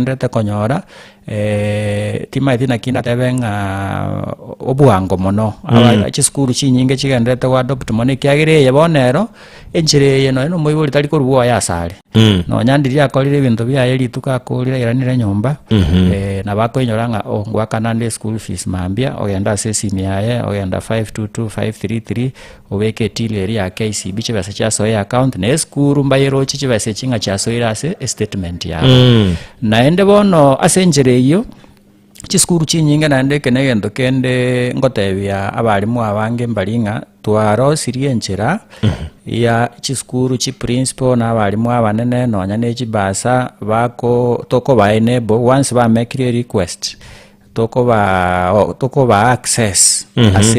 ndete konyora tima thina kinda tebenga obwango mono aba skuru chinyinge chigendete wa adopt mone kyagireye bonero enjire yeno no moibori tari koruwa yasare no nyandiria akorire bintu bya yeri tukakurira iranire nyumba na bakoinyoranga ngwakana ndi school fees mambia ogenda sesimi yaye ogenda 522533 obeke tile ya KISII chibasa cha soya account na skuru mbayero chibasa chinga cha soya ase statement ya naende bono asenjere iyo chiskuru chinyinge naende kenegendo kende ngotebya abalimu abange mbalinga twaro sirienjera ya chiskuru chi principal na abalimu abanene nonya ne chibasa bako toko ba enable once ba make a request toko ba access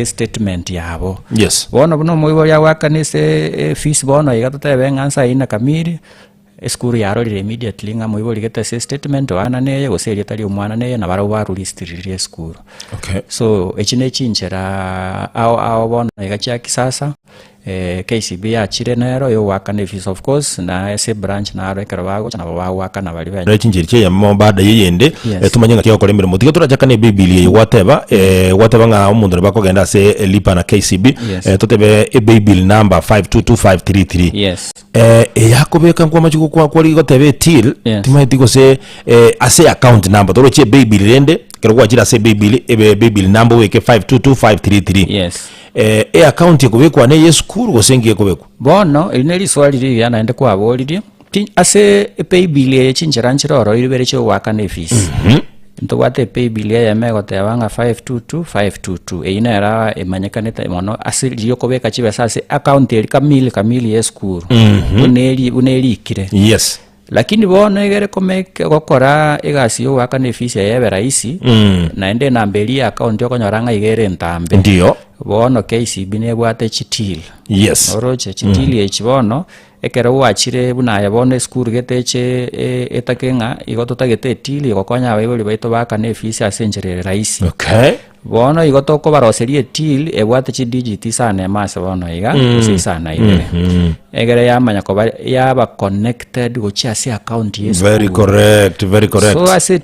statement yabo yes bono buno moibo ya wakanise fees bono igatotebe ngansa ina kamiri skuru yarorire immediately nga moibo ligeta statement wana neye goseria tali umwana neye na baro baru listirire skuru okay so echine chinjera ao bono igacha kisasa KISII achire nero yo wakane fees of course na ese branch na arekera bago na wakana bali banye chinjiri ya mbada yeyende tumanyanga kyo kolemere mutiga turajakane bibilie whatever nga umuntu bakogenda se lipa na KISII totebe bill number 522533 yes yakobeka kwa machiko kwa ligotebe till timaitiko se ase account number toroche bill rende kero kwa jira se bill number weke 522533 yes account yekobekwa ne yeskuru gosengiye kobekwa bono irineri swali riri yanaende kwa boliri ase pay bill ye chinjira nchiroro iribere cyo wakane fees ntwate pay bill ya mego tebanga 522522 eina era emanyekaneta mono ase riyo kobeka chibesa ase account eri kamili yeskuru uneli ikire yes lakini bono egere komeke gokora egasi yo wakane fees ya rahisi naende nambeli account yokonyoranga igere ntambe ndio bono KISII nebwate chitili yes oroche chitili echibono ekero wachire buna yabone skuru geteche etakenga igototagete tili gokonya abayiboli baito bakane fees asenjerere rahisi okay bono igotoko baroserie tili ebwate chi digit sana emase bono iga sana igere egere yamanya ko yaba connected go chi account yesu very correct so ase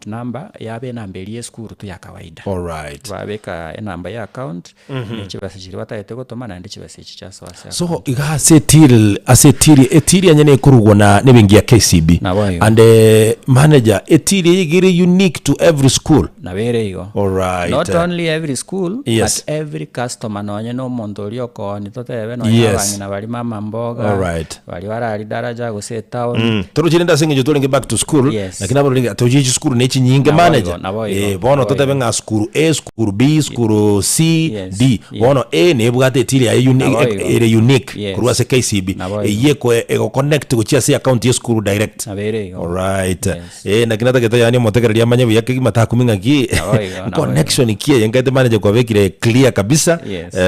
number yabe nambeli skuru tu ya kawaida alright babeka namba ya account nechibasa chiri batayete gotoma na ndechibasa chicha so iga setiri anyene kurugona nebengi ya KISII and manager etiri igire unique to every school na bere igo alright not only every school yes. but every customer nonye no mondolio ko ni totebe no yabangi na bali mama mboga alright bali warali daraja go se town torojenda singe jotolenge back to school lakini abo linga toji school nechi nyinge manager bono totebe nga school A school B school C D bono A nebwate etiri ya unique kurwa se KISII yeko ego connect kuchia se account ya school direct alright na kinata keta yani motekereria amanye yake kimatakuminga ki connection kie yengate manager kwa vekire clear kabisa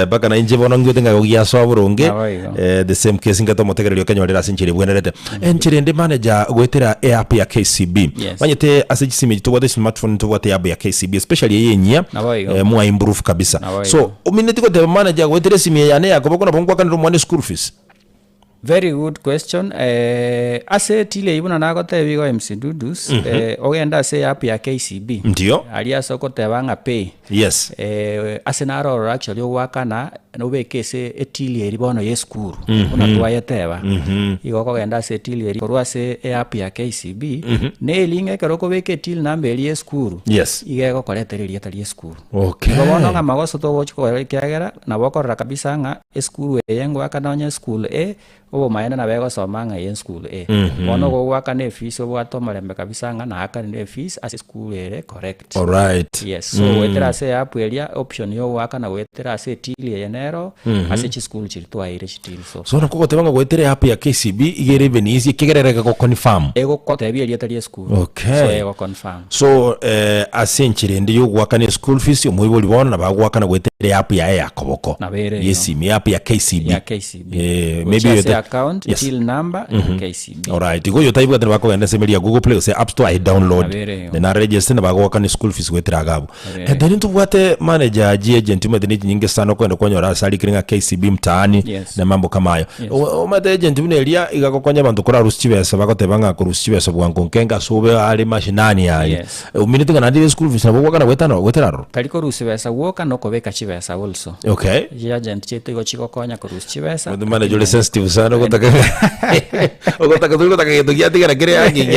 baka na inje bono ngyote ngagogia soburonge the same case ngato motekereria kanyolera sinchire bwenerete enchire ndi manager gwetera app ya KISII manyete asejisimi to what smartphone to what app ya KISII especially yenya mwa improve kabisa so umineti ko the manager gwetera simi yane yakobako na bongwa kaniro mwane school fees. Very good question. Ase tile ibuna nago tebigo MC Dudus ogenda ase app ya KISII. Ndio. Alia soko tebanga pay. Yes. Ase naro actually wakana nobeke se etili eribono yeskuru. Una tuaye teba. Igoko genda ase etili eri korwa ase app ya KISII. Ne linge keroko beke til nambe eri yeskuru. Yes. Igeko koletereri etali yeskuru. Okay. Igoko nga magoso to wochiko kyagera na bokorra kabisa nga eskuru yengo akanonya school obo maena na bego somanga in school bono go waka ne fees obo atomarembe kabisa nga na aka ne fees as school correct. All right. Yes, so wetera se apu elia option yo waka na wetera se tili yenero as school chirito aire chitili so na koko tebanga wetera apu ya KCB igere benisi kigerereka ko confirm ego ko tebi elia tali school. Okay, so ego confirm so asenchire ndi yo waka ne school fees yo muiboli bona na bagwaka na wetera apu ya yakoboko yes mi apu ya KCB maybe your account till number KCB. All right, go yo taibu tena bako enda semelia Google Play say App Store I download na register na bagwaka ne school fees wetera gabo then tu wate manager agent umedeni nyingi sana kwenda konyora sali kiringa KCB mtaani na mambo kama hayo umade agent unelia igakokonya bantu kora rusichibesa bakotebanga ko rusichibesa bwanko nkenga sobe ali mashinani yayi uminite kana ndi school fees nabo kana weteraro kaliko rusibesa woka no kobeka chibesa also. Okay, ya agent chetu iko chiko konya ko rusichibesa mudu manager sensitive sana gotaka getugia tigara kire yangi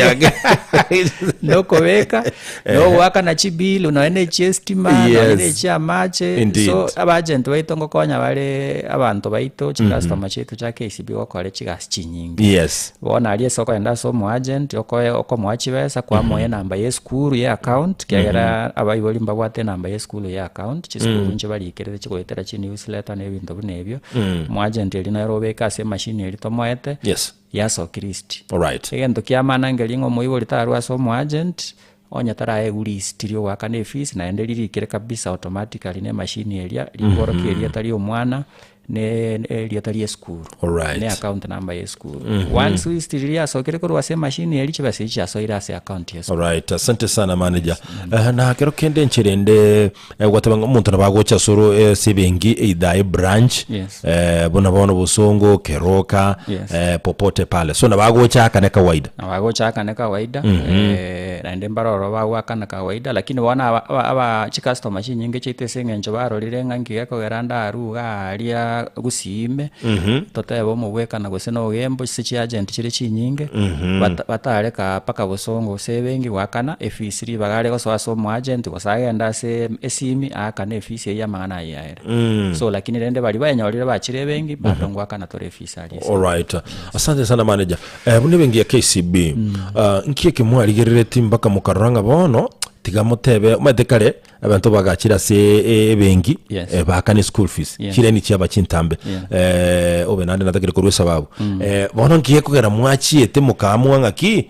no kobeka no waka na chibilu unaende chestima unaende cha mache so abagent baito ngokonya bale abantu baito customer chetu cha KCB okore chigasi chinyingi bona ali soko enda so mu agent oko mwachibesa kwa moye namba ye school ye account kegera abayiboli mbagwate namba ye school ye account chisukuru nje bali ikerere chikoyetera chi newsletter ne bintu bunebyo mu agent eli na robeka se machine eli tomoete yaso Kristi. All right, egento kiamana ngelingo moyiboli tarwa so mu agent onya tara list waka ne fees na endeliri kire kabisa automatically ne machine elia liboro kelia tali omwana ne elia tali school. All right, ne account number ya school once we still so kire ko wase machine eli chibase cha so ira se account ya school. All right, asante sana manager. Na kero kende nchirende watabanga umuntu nabagocha soro sebengi idai branch bona bono busongo keroka popote pale so nabagocha kana kawaida na ndembaro waka na kawaida lakini wana aba customer nyingi chitesenge njo barorire ngangi ko geranda aruga alia gusime totebo mubweka na guseno ogembo sichi agent chire chinyinge batareka paka busongo sebengi wakana efisiri bagare go so mu agent gosagenda se esimi akana efisi ya mangana yaere so lakini rende bali banyorire bachire bengi badongwa kana tore fisari. All right, asante sana manager. Bune bengi ya KCB nkiye kimwali gerere timbaka mukaranga bono tigamotebe umatekare abantu bagachira se bengi bakane school fees kire ni cyaba cintambe obe nande natakire ko rusababu bono ngiye kugera mwachiete mukamwa ki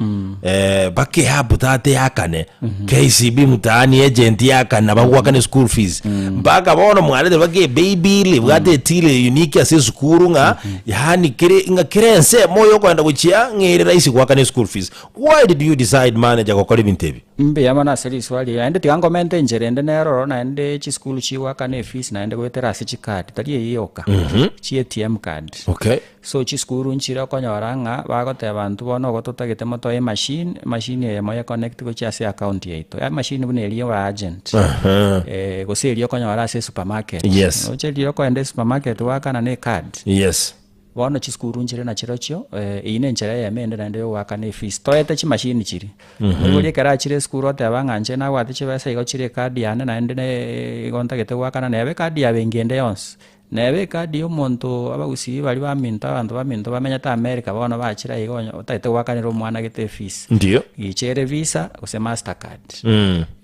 bake habutate yakane KCB mutani agent yakana bagwakane school fees baga bono mwalede bage baby le bwate tile unique ase school nga yani kire nse moyo kwenda guchia ngere raisi gwakane school fees. Why did you decide manager ko kole bintebi mbe yamana seri swali ende tigangomente njerende nero na ende chi school chi waka ne fees na ende gwetera se chi card tali yiyoka chi ATM card. Okay, so chi school nchira konyoranga bagote abantu bono gototagete moto e machine ye moya connect go chi ase account yeito ya machine bune eliyo wa agent go se eliyo konyora ase supermarket o che eliyo ko ende supermarket waka na ne card bono chi school nchire na chirocho ine nchira ya mende na ende waka ne fees toyete chi machine chiri muri kera chire school ote abanganje na wati chibesa igo chire card yane na ende ne gontagete waka na nebe card ya bengende yonse nebe card yo monto abagusi bali baminta abantu baminto bamenya ta America bono bachira igonyo otete waka ne romwana gete fees ndio ichere visa ose Mastercard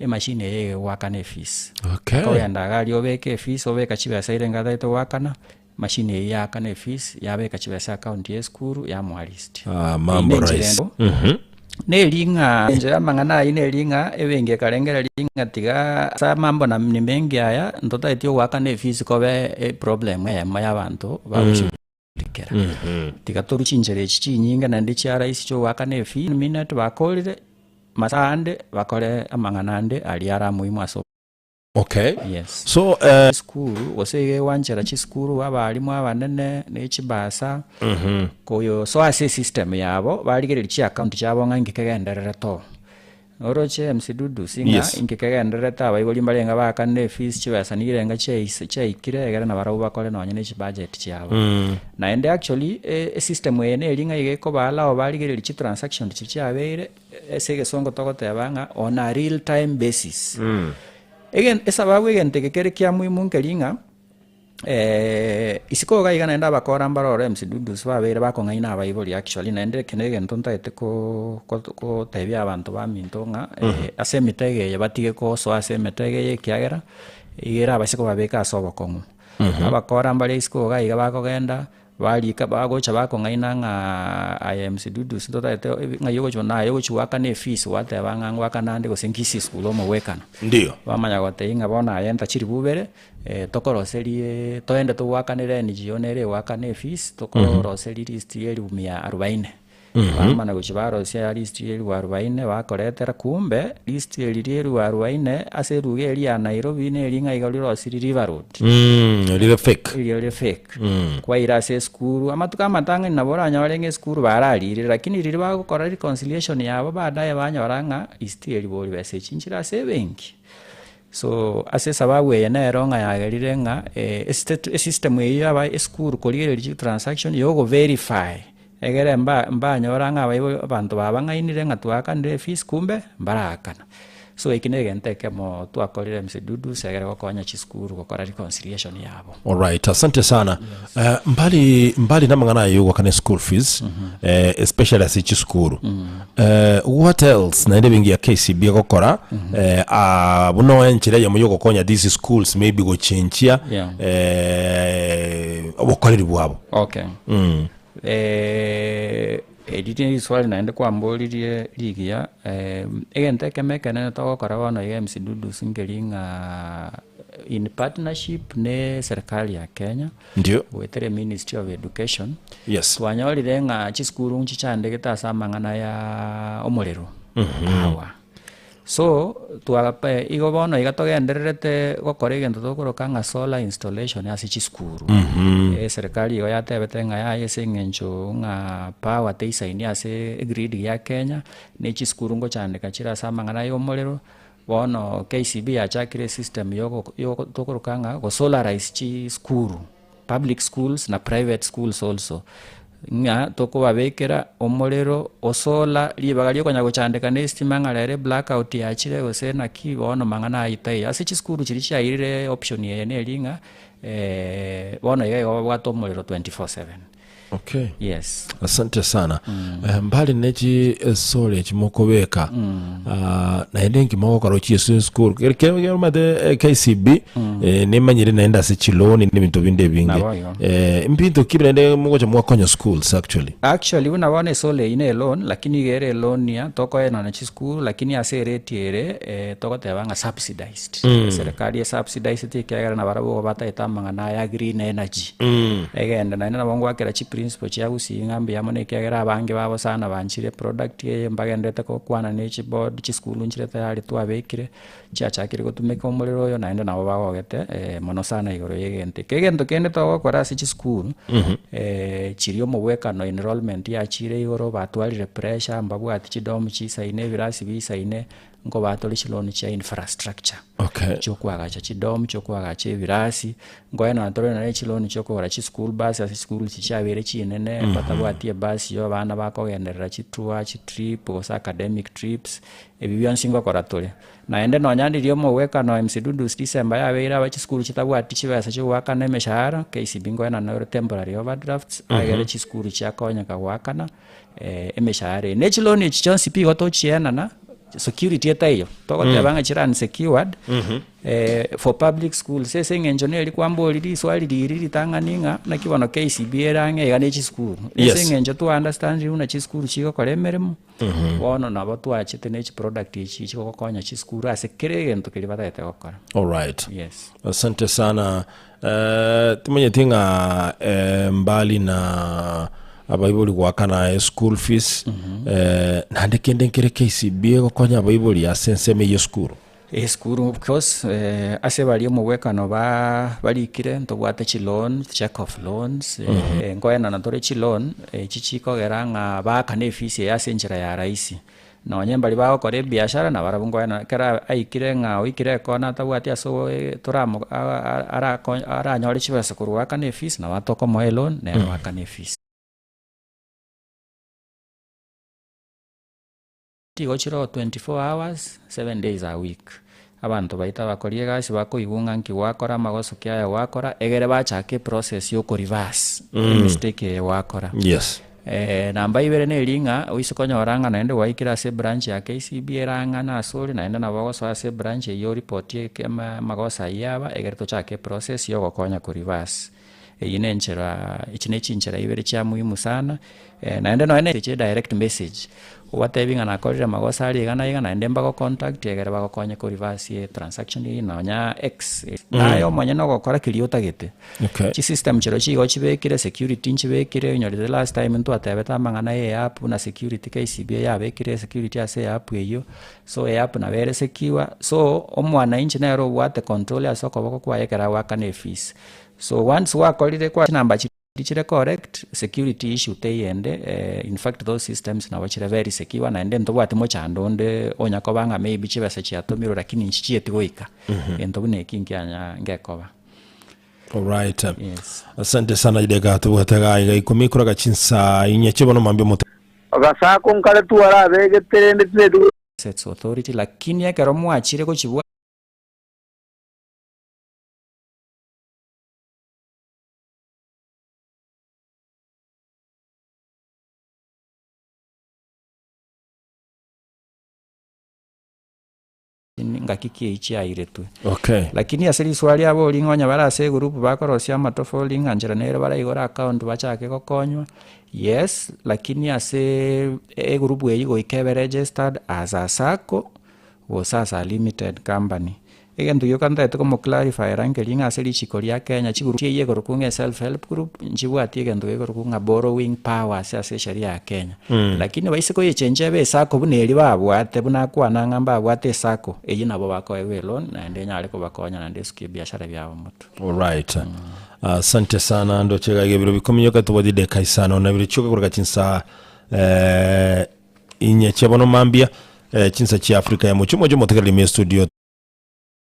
machine ye waka ne fees. Okay, ko yanda gali obeke fees obeka chibesa ile ngada to waka na machine ya kana fees yabeka chibesa account ya school ya mwalist mambo rais ne linga nje mangana ine linga ebenge kalengera linga tiga sa mambo na ni mengi aya ndota etio waka ne fees ko be problem ya maya bantu babushikira tiga toru chinjere chichi nyinga na ndichi ara isi cho waka ne fees minute bakolire masande bakole amangana ande ali ara muhimu aso. Okay, so school wasege wanjera chi school abalimu abanene n'ekibasa koyo so ase system yabo baligere chi account chabo ngangi kegenderera to oroche msidudu singa ingikegendere ta bayiboli mbalenga bakane fees chibasa nirenga chaikire egera na barabu bakole no nyine chi budget chabo na ende actually system ene elinga igeko bala obaligere chi transaction chi abere esege songo togote abanga on a real time basis. Again, esa bawe gente que quiere que muy munkelinga isiko ga igana enda bakora mbarore msidudu swa bere bakongaina abayiboli actually naende kenege ntonta ete ko tebya abantu bamintonga asemitege yabatige ko so asemitege yekiagera igera abasiko babeka asobokongu abakora mbale isiko ga iga bakogenda balika bagocha bakongaina nga IMC dudu sintota ete nga yogo na yogo chuaka ne fees wate bangangu akanande go senkisi school omo wekana ndio bamanya gote inga bona ayenta chiri bubere tokoroserie toende tuwakanire ni jionere wakane fees tokoroserie list yeri 140 bamana gochibaro sia list yeri 40 bakoretera kumbe list yeri 40 aseruge eri ya Nairobi ne ringa igaliro siri River Road ile fake kwa irase skuru amatuka matanga nabora barenge skuru bararire lakini riri bagukora reconciliation yabo badaye banyoranga list yeri boli bese chinchira sebenki. So asesa bawe yeneronga yagerire nga system eyo aba school kolire transaction yogo verify egere mba nyoranga abantu babangainire nga twakande fees kumbe mbarakana so ikinege nteke mo twakorire msidudu segere gokonya chiskuru gokora reconciliation yabo. All right, asante sana. Yes. Mbali na mangana yo wakane school fees especially as chiskuru what else na ende bingi ya KCB gokora buno enchire ya moyo gokonya these schools maybe go chenchia obokoreri bwabo. Okay. Editini swali naende kwa mbolirie ligia egente kemekene to karawana IMC dudu singelinga in partnership ne serikali ya Kenya ndio wetere Ministry of Education. Yes, twanyolire nga chiskuru nchichande gitasa mangana ya omorero awa so tuagape igobono igatogendererete gokora egento tokoroka nga solar installation ya chiskuru serikali yo yatebete nga ya yesengencho nga power teisaini ase grid ya Kenya ne chiskuru ngo chandika chira samangana yo omorero bono KCB yachakire system yo tokoroka nga go solarize chiskuru public schools na private schools also nga toko babekera omorero osola libagalio konya gochandika nestima ngarere blackout yachire gose na kibono mangana aitai ase chiskuru chiri chairire option yene linga bono yego bwato omorero 24/7. Okay. Yes. Asante sana. Mbali nechi sole chimokobeka. Na edenki moko karochi school. Kero mate KCB nemanyire naenda se chiloni ne bintu binde binge. Mpinto kibira ende moko cha mwakonya schools actually. Actually unabone sole ine loan lakini gere loan ya toko ena na school lakini ase rate ere toko tebanga subsidized. Serikali subsidized tikagera na barabo bata etamanga na ya green energy. Egenda na bongo akera principle chia usingambi yamone kyagera abange babo sana banchire product ye mbagendete ko kwana nechi board chi school nchire tayari twabekire chachakire gotumeka omorero yo naenda nabo bagogete mono sana igoro yegente kegento kende to gokora chi school chirio mobweka no enrollment ya chire igoro batwalire pressure mbabwati chidom chisaine birasi bisaine ngo batoli chiloni cha infrastructure. Okay. Chokwagacha chidom chokwagacha birasi ngo ena atore na chiloni chokora chi school bus as school chichabere chinene batabwatie bus yo bana bakogenderera chitua chi trip or academic trips ebibyansingo koratore naende no nyandirio moweka no msidudu December yabera ba chi school chitabwati chibasa cyo wakana meshahara KCB ngo ena no temporary overdrafts agere chi school chakonya kawakana emeshahara ne chiloni chichonsi pi gotochiena na security etayo toko tebanga chira unsecured for public schools sesenge engineer kwambo liri swali liri tanganinga na kibono KCB erange gane chi school sesenge njo to understand una chi school chiko kolemeremo wono na batu achite ne chi product chi chiko konya chi school ase keregento kelibata ete gokora. All right. Yes. Asante sana. Timenye tinga mbali na abayiboli gwakana school fees nande kende nkere KCB gokonya abayiboli ya senseme yo school school because ase bali mu wekano balikire ntobwate chi loan check of loans ngoena na tore chi loan chichiko geranga bakane fees ya senjira ya raisi no nyembali bao kore biashara na barabungoena kera aikire nga oikire kona tabwati aso toramo ara nyore chibasa kurwakane fees na watoko mo loan na wakane fees tigo chiro 24 hours 7 days a week abantu baita bakorie gasi bakoigunga nki wakora magoso kya wakora egere bachake process yo ko reverse mistake wakora yes namba ibere ne linga uisikonyoranga naende waikira se branch ya KCB eranga na sori naende na bagoso se branch yo report ye kema magosa yaba egere to chake process yo gokonya ko reverse ine nchera ichine chinchera ibere cha muhimu sana naende no ene direct message watebinga na korira magosa ali gana iga naende mbago contact egere bagokonya ko reverse ye transaction ino nya x nayo mwanya no gokora kiliota gete chi system chero chi gochibekire security nchibekire nyori the last time ntu atebeta mangana ye app na security KCB yabekire security ase app eyo so app na bere secure so omwana inchi nero wate control ya soko boko kwa yekera wakane fees so once wakolire kwa number chire correct security issue teyende in fact those systems na wachire very secure na ende ntobwate mo chandonde onyako banga maybe chibase chiatomiro lakini nchichieti goika ento ne kinkyanya ngekoba. Alright. Yes. Asante sana idega tubwataga iga 10 kuraga chinsa inyachibono mambye moto agasako nkale tuara bege terende twedu sets authority lakini yakero mwachire ko chibwa ngakiki ichi airetwe lakini asiri swali abo lingonya barase group bakorosia matofoli nganjira nere barayigora account bachake gokonywa yes lakini ase group eyigo ikebe registered as a sacco was as a limited company egento yokanda etoko clarify range linga asiri chikoria Kenya chiguru ye gorokunga self help group nchibwati egento gorokunga borrowing power ase sheria ya Kenya lakini baiseko yechenje be sacco buneri babwate bunakwana ngamba bwate sacco eyi nabo bakoewe loan na ndenya aliko bakonya na ndesukie biashara byabo mutu. Alright. Asante sana ndo chegage biro bikomyoka tubodide kaisano na biro choka kuraka chinsa inye chebono mambia chinsa chi Afrika ya muchumo jomo tekalime studio